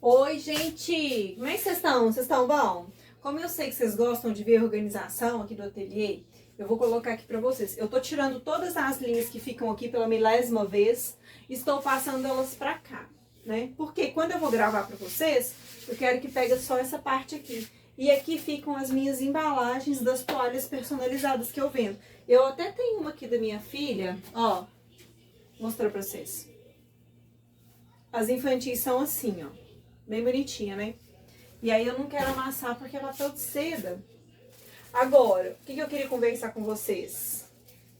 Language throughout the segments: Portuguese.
Oi, gente! Como é que vocês estão? Vocês estão bom? Como eu sei que vocês gostam de ver a organização aqui do ateliê, eu vou colocar aqui pra vocês. Eu tô tirando todas as linhas que ficam aqui pela milésima vez e estou passando elas pra cá, né? Porque quando eu vou gravar pra vocês, eu quero que pegue só essa parte aqui. E aqui ficam as minhas embalagens das toalhas personalizadas que eu vendo. Eu até tenho uma aqui da minha filha, ó, vou mostrar pra vocês. As infantis são assim, ó, bem bonitinha, né? E aí eu não quero amassar porque ela tá de seda. Agora, o que eu queria conversar com vocês?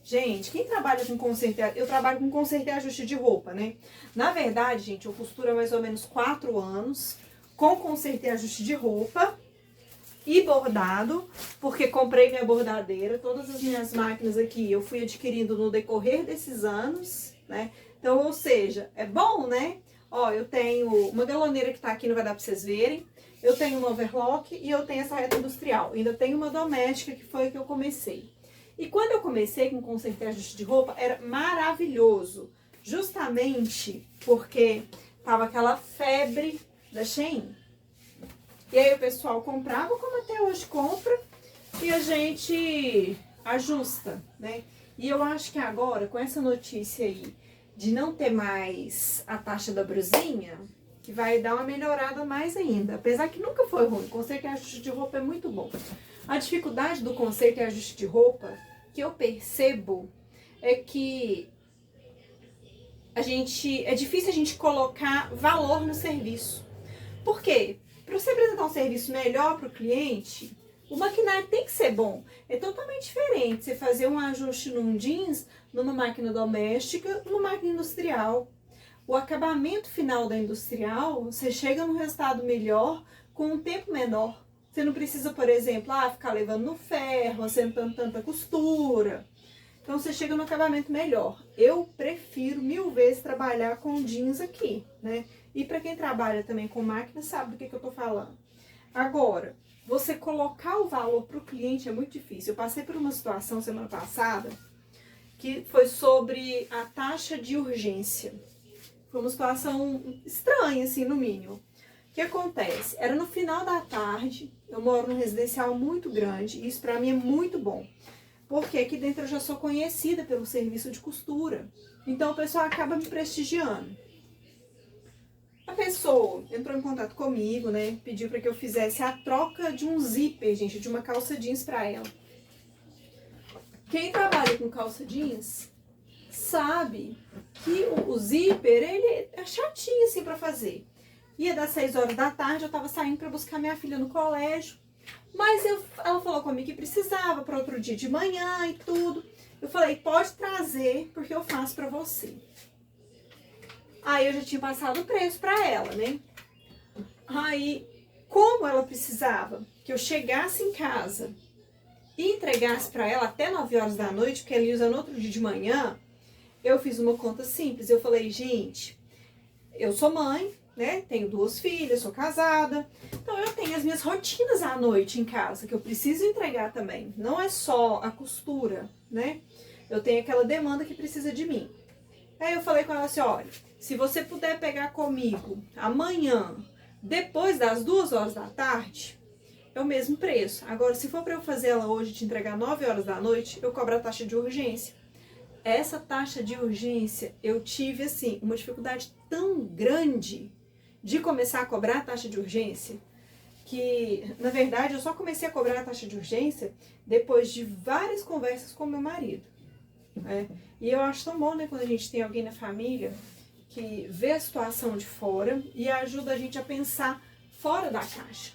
Gente, quem trabalha com conserto, eu trabalho com conserto e ajuste de roupa, né? Na verdade, gente, eu costuro há mais ou menos 4 anos com conserto e ajuste de roupa e bordado, porque comprei minha bordadeira, todas as minhas máquinas aqui eu fui adquirindo no decorrer desses anos, né? Então, ou seja, é bom, né? Ó, eu tenho uma galoneira que tá aqui, não vai dar pra vocês verem. Eu tenho um overlock e eu tenho essa reta industrial. Ainda tenho uma doméstica, que foi a que eu comecei. E quando eu comecei com conserto e ajuste de roupa, era maravilhoso. Justamente porque tava aquela febre da Shein. E aí o pessoal comprava, como até hoje compra, e a gente ajusta, né? E eu acho que agora, com essa notícia aí, de não ter mais a taxa da brusinha, que vai dar uma melhorada mais ainda. Apesar que nunca foi ruim, conserto e ajuste de roupa é muito bom. A dificuldade do conserto e ajuste de roupa, que eu percebo, é que é difícil a gente colocar valor no serviço. Por quê? Para você apresentar um serviço melhor para o cliente, o maquinário tem que ser bom. É totalmente diferente você fazer um ajuste num jeans, numa máquina doméstica, numa máquina industrial. O acabamento final da industrial, você chega num resultado melhor com um tempo menor. Você não precisa, por exemplo, ficar levando no ferro, assentando tanta costura. Então você chega no acabamento melhor. Eu prefiro 1000 vezes trabalhar com jeans aqui, né? E para quem trabalha também com máquina sabe do que eu tô falando. Agora, você colocar o valor para o cliente é muito difícil. Eu passei por uma situação semana passada que foi sobre a taxa de urgência. Foi uma situação estranha, assim, no mínimo. O que acontece? Era no final da tarde, eu moro num residencial muito grande, e isso pra mim é muito bom. Porque aqui dentro eu já sou conhecida pelo serviço de costura. Então o pessoal acaba me prestigiando. A pessoa entrou em contato comigo, né? Pediu para que eu fizesse a troca de um zíper, gente, de uma calça jeans para ela. Quem trabalha com calça jeans sabe que o zíper, ele é chatinho assim para fazer. Ia dar 6 horas da tarde, eu tava saindo para buscar minha filha no colégio. Mas ela falou comigo que precisava para outro dia de manhã e tudo. Eu falei, pode trazer, porque eu faço para você. Aí eu já tinha passado o preço para ela, né? Aí, como ela precisava que eu chegasse em casa e entregasse para ela até 9 horas da noite, porque ela ia usar no outro dia de manhã, eu fiz uma conta simples. Eu falei, gente, eu sou mãe, né? Tenho 2 filhas, sou casada. Então eu tenho as minhas rotinas à noite em casa, que eu preciso entregar também. Não é só a costura, né? Eu tenho aquela demanda que precisa de mim. Aí eu falei com ela assim, olha, se você puder pegar comigo amanhã, depois das 2 horas da tarde, é o mesmo preço. Agora, se for para eu fazer ela hoje te entregar 9 horas da noite, eu cobro a taxa de urgência. Essa taxa de urgência, eu tive, assim, uma dificuldade tão grande de começar a cobrar a taxa de urgência, que, na verdade, eu só comecei a cobrar a taxa de urgência depois de várias conversas com meu marido. Né? E eu acho tão bom, né, quando a gente tem alguém na família que vê a situação de fora e ajuda a gente a pensar fora da caixa.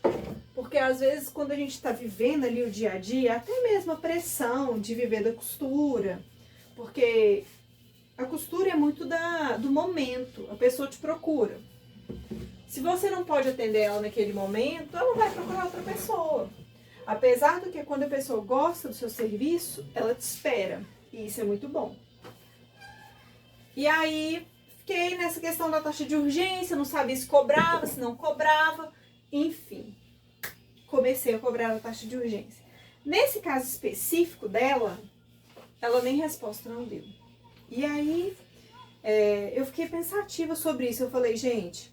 Porque às vezes quando a gente está vivendo ali o dia a dia, até mesmo a pressão de viver da costura, porque a costura é muito do momento, a pessoa te procura. Se você não pode atender ela naquele momento, ela vai procurar outra pessoa. Apesar do que quando a pessoa gosta do seu serviço, ela te espera. E isso é muito bom. E aí, fiquei nessa questão da taxa de urgência, não sabia se cobrava, se não cobrava. Enfim, comecei a cobrar a taxa de urgência. Nesse caso específico dela, ela nem resposta não deu. E aí, eu fiquei pensativa sobre isso. Eu falei, gente,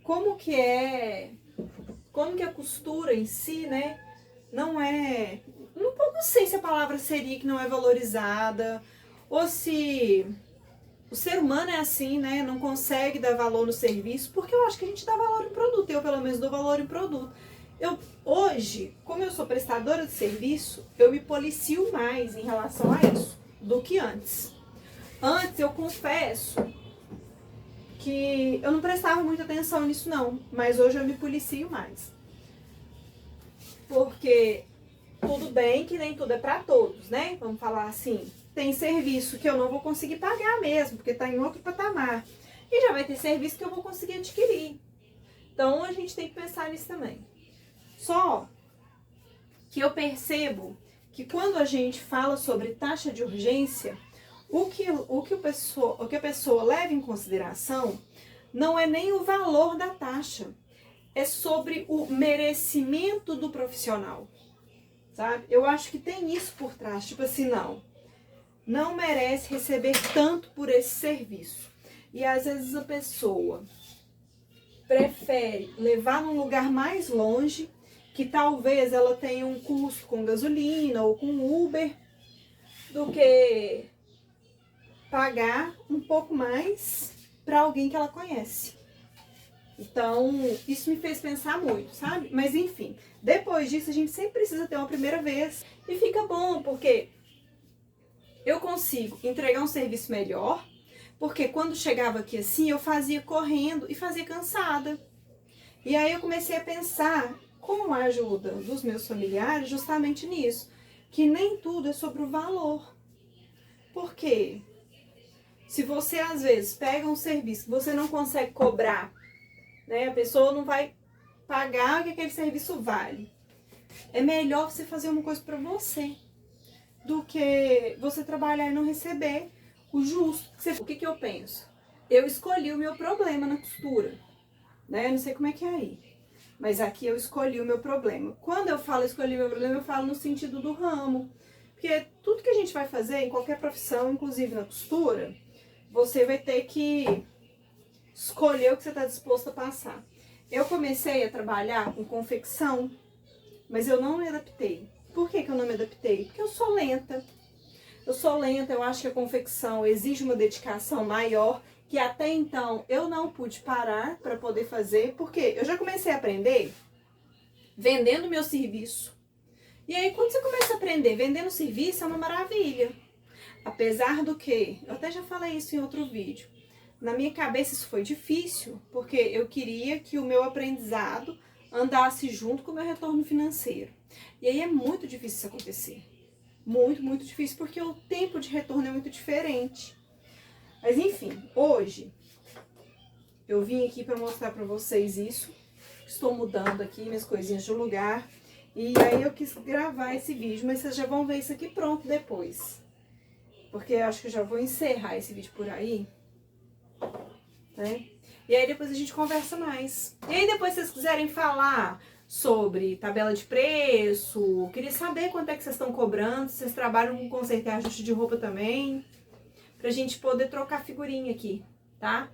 como que a costura em si, né, não é, não sei se a palavra seria que não é valorizada, ou se o ser humano é assim, né, não consegue dar valor no serviço, porque eu acho que a gente dá valor em produto, eu pelo menos dou valor em produto. Hoje, como eu sou prestadora de serviço, eu me policio mais em relação a isso do que antes. Antes, eu confesso que eu não prestava muita atenção nisso não, mas hoje eu me policio mais. Porque tudo bem que nem tudo é para todos, né? Vamos falar assim, tem serviço que eu não vou conseguir pagar mesmo, porque está em outro patamar. E já vai ter serviço que eu vou conseguir adquirir. Então, a gente tem que pensar nisso também. Só que eu percebo que quando a gente fala sobre taxa de urgência, o que a pessoa leva em consideração não é nem o valor da taxa, é sobre o merecimento do profissional, sabe? Eu acho que tem isso por trás, tipo assim, não merece receber tanto por esse serviço. E às vezes a pessoa prefere levar num lugar mais longe, que talvez ela tenha um custo com gasolina ou com Uber, do que pagar um pouco mais para alguém que ela conhece. Então, isso me fez pensar muito, sabe? Mas enfim, depois disso a gente sempre precisa ter uma primeira vez. E fica bom, porque eu consigo entregar um serviço melhor, porque quando chegava aqui assim, eu fazia correndo e fazia cansada. E aí eu comecei a pensar, com a ajuda dos meus familiares, justamente nisso, que nem tudo é sobre o valor. Porque se você às vezes pega um serviço que você não consegue cobrar, né, a pessoa não vai pagar o que aquele serviço vale, é melhor você fazer uma coisa para você do que você trabalhar e não receber o justo. O que eu penso? Eu escolhi o meu problema na costura, né? Eu não sei como é que é aí, mas aqui eu escolhi o meu problema. Quando eu falo escolhi o meu problema, eu falo no sentido do ramo. Porque tudo que a gente vai fazer em qualquer profissão, inclusive na costura, você vai ter que escolher o que você está disposto a passar. Eu comecei a trabalhar com confecção, mas eu não me adaptei. Por que eu não me adaptei? Porque eu sou lenta. Eu acho que a confecção exige uma dedicação maior, que até então eu não pude parar para poder fazer, porque eu já comecei a aprender vendendo meu serviço. E aí quando você começa a aprender vendendo serviço é uma maravilha. Apesar do que, eu até já falei isso em outro vídeo, na minha cabeça isso foi difícil, porque eu queria que o meu aprendizado andasse junto com o meu retorno financeiro. E aí é muito difícil isso acontecer. Muito, muito difícil, porque o tempo de retorno é muito diferente. Mas enfim, hoje eu vim aqui para mostrar para vocês isso. Estou mudando aqui minhas coisinhas de lugar. E aí eu quis gravar esse vídeo, mas vocês já vão ver isso aqui pronto depois. Porque eu acho que eu já vou encerrar esse vídeo por aí, né? E aí depois a gente conversa mais. E aí depois se vocês quiserem falar sobre tabela de preço, queria saber quanto é que vocês estão cobrando, se vocês trabalham com conserto e ajuste de roupa também, pra gente poder trocar figurinha aqui, tá?